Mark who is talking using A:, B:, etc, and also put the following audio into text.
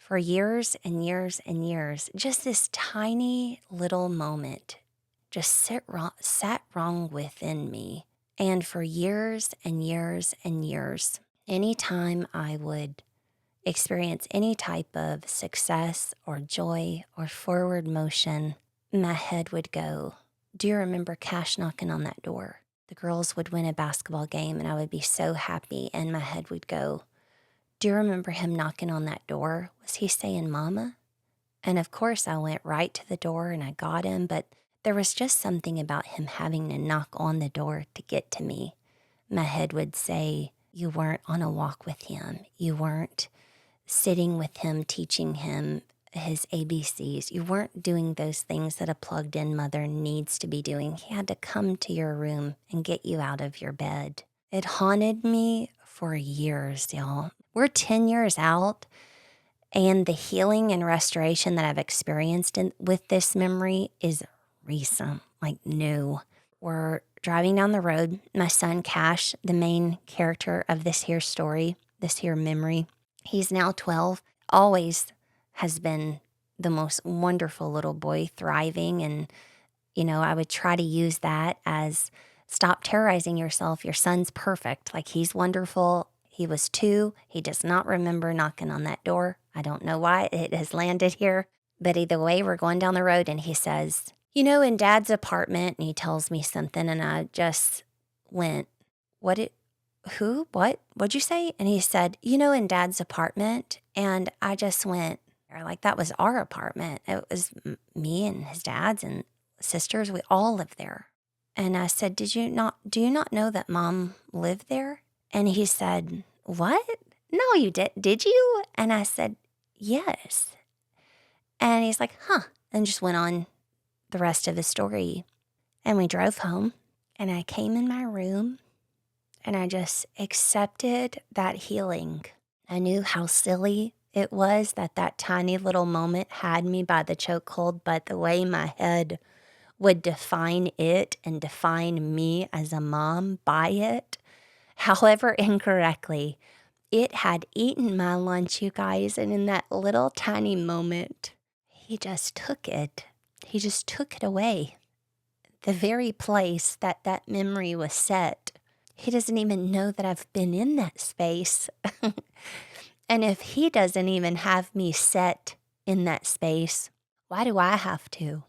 A: For years and years and years, just this tiny little moment just sat wrong within me. And for years and years and years, anytime I would experience any type of success or joy or forward motion, my head would go, do you remember Cash knocking on that door? The girls would win a basketball game and I would be so happy, and my head would go, do you remember him knocking on that door? Was he saying mama? And of course, I went right to the door and I got him, but there was just something about him having to knock on the door to get to me. My head would say, you weren't on a walk with him. You weren't sitting with him, teaching him his ABCs. You weren't doing those things that a plugged in mother needs to be doing. He had to come to your room and get you out of your bed. It haunted me for years, y'all. We're 10 years out, and the healing and restoration that I've experienced with this memory is recent, like new. We're driving down the road. My son, Cash, the main character of this here story, this here memory, he's now 12, always has been the most wonderful little boy, thriving. And, I would try to use that as stop terrorizing yourself. Your son's perfect. Like, he's wonderful. He was 2. He does not remember knocking on that door. I don't know why it has landed here. But either way, we're going down the road and he says, in Dad's apartment, and he tells me something, and I just went, what'd you say? And he said, in Dad's apartment. And I just went, like, that was our apartment. It was me and his dad's and sisters. We all lived there. And I said, do you not know that Mom lived there? And he said, what? No, you did you? And I said, yes. And he's like, huh, and just went on the rest of the story. And we drove home, and I came in my room, and I just accepted that healing. I knew how silly it was that tiny little moment had me by the chokehold, but the way my head would define it and define me as a mom by it, however incorrectly, it had eaten my lunch, you guys. And in that little tiny moment, he just took it. He just took it away. The very place that memory was set. He doesn't even know that I've been in that space. And if he doesn't even have me set in that space, why do I have to?